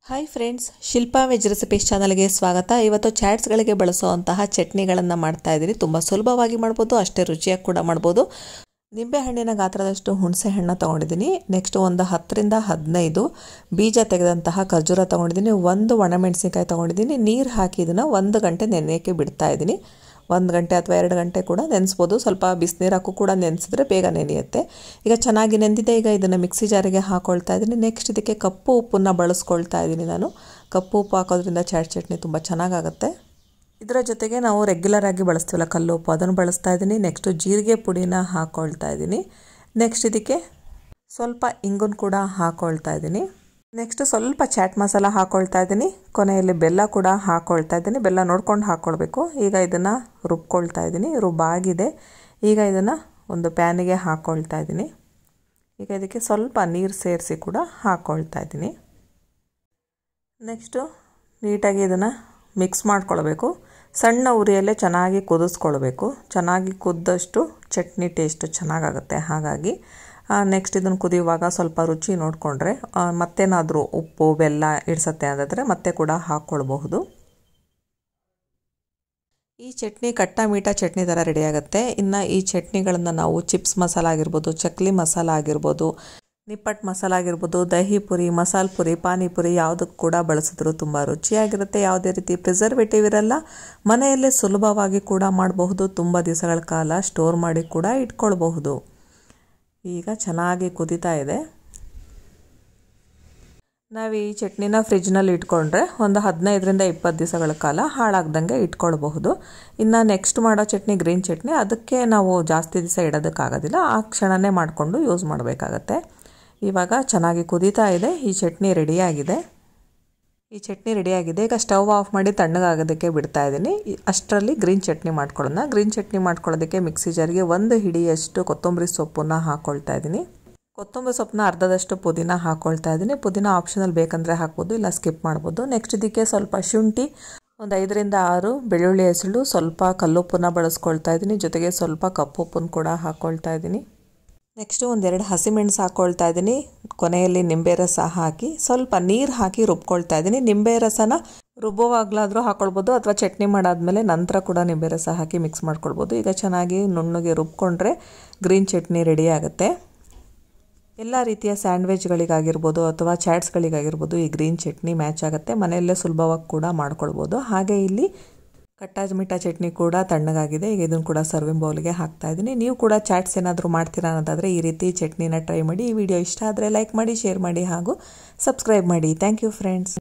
Hi friends, Shilpa veg recipes ಚಾನಲ್ಗೆ ಸ್ವಾಗತ. ಇವತ್ತು ಚಾಟ್ಸ್ಗಳಿಗೆ ಬಳಸುವಂತಹ ಚಟ್ನಿಗಳನ್ನು ಮಾಡ್ತಾ ಇದ್ದೀನಿ. ತುಂಬ ಸುಲಭವಾಗಿ ಮಾಡ್ಬೋದು, ಅಷ್ಟೇ ರುಚಿಯಾಗಿ ಕೂಡ ಮಾಡ್ಬೋದು. ನಿಂಬೆಹಣ್ಣಿನ ಗಾತ್ರದಷ್ಟು ಹುಣಸೆ ಹಣ್ಣು ತೊಗೊಂಡಿದ್ದೀನಿ. ನೆಕ್ಸ್ಟ್ ಒಂದು 10ರಿಂದ 15 ಬೀಜ ತೆಗೆದಂತಹ ಖರ್ಜೂರ ತೊಗೊಂಡಿದ್ದೀನಿ. ಒಂದು ಒಣಮೆಣಸಿನಕಾಯಿ ತೊಗೊಂಡಿದ್ದೀನಿ. ನೀರು ಹಾಕಿ ಇದನ್ನು 1 ಗಂಟೆ ನೆನೆಯೋಕ್ಕೆ ಬಿಡ್ತಾ ಇದ್ದೀನಿ. 1 ಗಂಟೆ ಅಥವಾ 2 ಗಂಟೆ ಕೂಡ ನೆನೆಸ್ಬೋದು. ಸ್ವಲ್ಪ ಬಿಸಿನೀರು ಹಾಕು ಕೂಡ ನೆನೆಸಿದ್ರೆ ಬೇಗ ನೆನೆಯುತ್ತೆ. ಈಗ ಚೆನ್ನಾಗಿ ನೆಂದಿದೆ. ಈಗ ಇದನ್ನು ಮಿಕ್ಸಿ ಜಾರಿಗೆ ಹಾಕೊಳ್ತಾ ಇದ್ದೀನಿ. ನೆಕ್ಸ್ಟ್ ಇದಕ್ಕೆ ಕಪ್ಪು ಉಪ್ಪನ್ನು ಬಳಸ್ಕೊಳ್ತಾ ಇದ್ದೀನಿ ನಾನು. ಕಪ್ಪು ಉಪ್ಪು ಹಾಕೋದ್ರಿಂದ ಚಾಟ್ ಚಟ್ನಿ ತುಂಬ ಚೆನ್ನಾಗಾಗುತ್ತೆ. ಇದರ ಜೊತೆಗೆ ನಾವು ರೆಗ್ಯುಲರ್ ಆಗಿ ಬಳಸ್ತೀವಲ್ಲ ಕಲ್ಲು ಉಪ್ಪು, ಅದನ್ನು ಬಳಸ್ತಾ ಇದ್ದೀನಿ. ನೆಕ್ಸ್ಟು ಜೀರಿಗೆ ಪುಡಿನ ಹಾಕ್ಕೊಳ್ತಾ ಇದ್ದೀನಿ. ನೆಕ್ಸ್ಟ್ ಇದಕ್ಕೆ ಸ್ವಲ್ಪ ಇಂಗನ್ನು ಕೂಡ ಹಾಕ್ಕೊಳ್ತಾ ಇದ್ದೀನಿ. ನೆಕ್ಸ್ಟ್ ಸ್ವಲ್ಪ ಚಾಟ್ ಮಸಾಲ ಹಾಕ್ಕೊಳ್ತಾ ಇದ್ದೀನಿ. ಕೊನೆಯಲ್ಲಿ ಬೆಲ್ಲ ಕೂಡ ಹಾಕ್ಕೊಳ್ತಾ ಇದ್ದೀನಿ. ಬೆಲ್ಲ ನೋಡ್ಕೊಂಡು ಹಾಕ್ಕೊಳ್ಬೇಕು. ಈಗ ಇದನ್ನು ರುಬ್ಕೊಳ್ತಾ ಇದ್ದೀನಿ. ರುಬ್ಬಾಗಿದೆ. ಈಗ ಇದನ್ನು ಒಂದು ಪ್ಯಾನಿಗೆ ಹಾಕ್ಕೊಳ್ತಾ ಇದ್ದೀನಿ. ಈಗ ಇದಕ್ಕೆ ಸ್ವಲ್ಪ ನೀರು ಸೇರಿಸಿ ಕೂಡ ಹಾಕ್ಕೊಳ್ತಾ ಇದ್ದೀನಿ. ನೆಕ್ಸ್ಟು ನೀಟಾಗಿ ಇದನ್ನು ಮಿಕ್ಸ್ ಮಾಡ್ಕೊಳ್ಬೇಕು. ಸಣ್ಣ ಉರಿಯಲ್ಲೇ ಚೆನ್ನಾಗಿ ಕುದಿಸ್ಕೊಳ್ಬೇಕು. ಚೆನ್ನಾಗಿ ಕುದ್ದಷ್ಟು ಚಟ್ನಿ ಟೇಸ್ಟ್ ಚೆನ್ನಾಗಾಗುತ್ತೆ. ಹಾಗಾಗಿ ನೆಕ್ಸ್ಟ್ ಇದನ್ನು ಕುದಿಯುವಾಗ ಸ್ವಲ್ಪ ರುಚಿ ನೋಡಿಕೊಂಡ್ರೆ ಮತ್ತೇನಾದರೂ ಉಪ್ಪು ಬೆಲ್ಲ ಇಡ್ಸತ್ತೆ ಅಂದರೆ ಮತ್ತೆ ಕೂಡ ಹಾಕ್ಕೊಳ್ಬಹುದು. ಈ ಚಟ್ನಿ ಕಟ್ಟ ಮೀಠ ಚಟ್ನಿ ಥರ ರೆಡಿಯಾಗುತ್ತೆ. ಇನ್ನು ಈ ಚಟ್ನಿಗಳನ್ನು ನಾವು ಚಿಪ್ಸ್ ಮಸಾಲ ಆಗಿರ್ಬೋದು, ಚಕ್ಲಿ ಮಸಾಲ ಆಗಿರ್ಬೋದು, ನಿಪ್ಪಟ್ಟು ಮಸಾಲ ಆಗಿರ್ಬೋದು, ದಹಿ ಪುರಿ, ಮಸಾಲ ಪುರಿ, ಪಾನಿಪುರಿ ಯಾವುದಕ್ಕೆ ಕೂಡ ಬಳಸಿದ್ರು ತುಂಬ ರುಚಿಯಾಗಿರುತ್ತೆ. ಯಾವುದೇ ರೀತಿ ಪ್ರಿಸರ್ವೇಟಿವ್ ಇರಲ್ಲ. ಮನೆಯಲ್ಲೇ ಸುಲಭವಾಗಿ ಕೂಡ ಮಾಡಬಹುದು. ತುಂಬ ದಿವಸಗಳ ಕಾಲ ಸ್ಟೋರ್ ಮಾಡಿ ಕೂಡ ಇಟ್ಕೊಳ್ಬಹುದು. ಈಗ ಚೆನ್ನಾಗಿ ಕುದೀತಾ ಇದೆ. ನಾವು ಈ ಚಟ್ನಿನ ಫ್ರಿಜ್ನಲ್ಲಿ ಇಟ್ಕೊಂಡ್ರೆ ಒಂದು 15ರಿಂದ 20 ದಿವಸಗಳ ಕಾಲ ಹಾಳಾಗ್ದಂಗೆ ಇಟ್ಕೊಳ್ಬಹುದು. ಇನ್ನು ನೆಕ್ಸ್ಟ್ ಮಾಡೋ ಚಟ್ನಿ ಗ್ರೀನ್ ಚಟ್ನಿ, ಅದಕ್ಕೆ ನಾವು ಜಾಸ್ತಿ ದಿವಸ ಇಡೋದಕ್ಕಾಗೋದಿಲ್ಲ. ಆ ಕ್ಷಣನೇ ಮಾಡಿಕೊಂಡು ಯೂಸ್ ಮಾಡಬೇಕಾಗತ್ತೆ. ಇವಾಗ ಚೆನ್ನಾಗಿ ಕುದೀತಾ ಇದೆ. ಈ ಚಟ್ನಿ ರೆಡಿಯಾಗಿದೆ. ಈಗ ಸ್ಟವ್ ಆಫ್ ಮಾಡಿ ತಣ್ಣಗಾಗೋದಕ್ಕೆ ಬಿಡ್ತಾ ಇದ್ದೀನಿ. ಅಷ್ಟರಲ್ಲಿ ಗ್ರೀನ್ ಚಟ್ನಿ ಮಾಡ್ಕೊಳ್ಳೋಣ. ಗ್ರೀನ್ ಚಟ್ನಿ ಮಾಡ್ಕೊಳ್ಳೋದಕ್ಕೆ ಮಿಕ್ಸಿ ಜಾರಿಗೆ 1 ಹಿಡಿಯಷ್ಟು ಕೊತ್ತಂಬರಿ ಸೊಪ್ಪನ್ನು ಹಾಕ್ಕೊಳ್ತಾ ಇದ್ದೀನಿ. ಕೊತ್ತಂಬರಿ ಸೊಪ್ಪನ್ನ ಅರ್ಧದಷ್ಟು ಪುದೀನ ಹಾಕ್ಕೊಳ್ತಾ ಇದ್ದೀನಿ. ಪುದೀನ ಆಪ್ಷನಲ್ ಬೇಕಂದರೆ ಹಾಕ್ಬೋದು, ಇಲ್ಲ ಸ್ಕಿಪ್ ಮಾಡ್ಬೋದು. ನೆಕ್ಸ್ಟ್ ಇದಕ್ಕೆ ಸ್ವಲ್ಪ ಶುಂಠಿ, ಒಂದು 5ರಿಂದ 6 ಬೆಳ್ಳುಳ್ಳಿ ಹೆಸಳು, ಸ್ವಲ್ಪ ಕಲ್ಲುಪ್ಪನ್ನು ಬಳಸ್ಕೊಳ್ತಾ ಇದ್ದೀನಿ. ಜೊತೆಗೆ ಸ್ವಲ್ಪ ಕಪ್ಪು ಉಪ್ಪನ್ನು ಕೂಡ ಹಾಕ್ಕೊಳ್ತಾ ಇದ್ದೀನಿ. ನೆಕ್ಸ್ಟು 1-2 ಹಸಿಮೆಣಸು ಹಾಕ್ಕೊಳ್ತಾ ಇದ್ದೀನಿ. ಕೊನೆಯಲ್ಲಿ ನಿಂಬೆ ರಸ ಹಾಕಿ ಸ್ವಲ್ಪ ನೀರು ಹಾಕಿ ರುಬ್ಕೊಳ್ತಾ ಇದ್ದೀನಿ. ನಿಂಬೆ ರಸನ ರುಬ್ಬುವಾಗಲಾದರೂ ಹಾಕ್ಕೊಳ್ಬೋದು, ಅಥವಾ ಚಟ್ನಿ ಮಾಡಾದ್ಮೇಲೆ ನಂತರ ಕೂಡ ನಿಂಬೆ ರಸ ಹಾಕಿ ಮಿಕ್ಸ್ ಮಾಡ್ಕೊಳ್ಬೋದು. ಈಗ ಚೆನ್ನಾಗಿ ನುಣ್ಣಗೆ ರುಬ್ಕೊಂಡ್ರೆ ಗ್ರೀನ್ ಚಟ್ನಿ ರೆಡಿ ಆಗುತ್ತೆ. ಎಲ್ಲ ರೀತಿಯ ಸ್ಯಾಂಡ್ವಿಚ್ಗಳಿಗಾಗಿರ್ಬೋದು ಅಥವಾ ಚಾಟ್ಸ್ಗಳಿಗಾಗಿರ್ಬೋದು ಈ ಗ್ರೀನ್ ಚಟ್ನಿ ಮ್ಯಾಚ್ ಆಗುತ್ತೆ. ಮನೆಯಲ್ಲೇ ಸುಲಭವಾಗಿ ಕೂಡ ಮಾಡ್ಕೊಳ್ಬೋದು. ಹಾಗೆ ಇಲ್ಲಿ ಕಟ್ಟ ಮೀಠ ಚಟ್ನಿ ಕೂಡ ತಣ್ಣಗಾಗಿದೆ. ಈಗ ಇದನ್ನು ಕೂಡ ಸರ್ವಿಂಗ್ ಬೌಲ್ಗೆ ಹಾಕ್ತಾ ಇದ್ದೀನಿ. ನೀವು ಕೂಡ ಚಾಟ್ಸ್ ಏನಾದರೂ ಮಾಡ್ತೀರಾ ಅನ್ನೋದಾದರೆ ಈ ರೀತಿ ಚಟ್ನಿನ ಟ್ರೈ ಮಾಡಿ. ಈ ವಿಡಿಯೋ ಇಷ್ಟ ಆದರೆ ಲೈಕ್ ಮಾಡಿ, ಶೇರ್ ಮಾಡಿ ಹಾಗೂ ಸಬ್ಸ್ಕ್ರೈಬ್ ಮಾಡಿ. Thank you friends.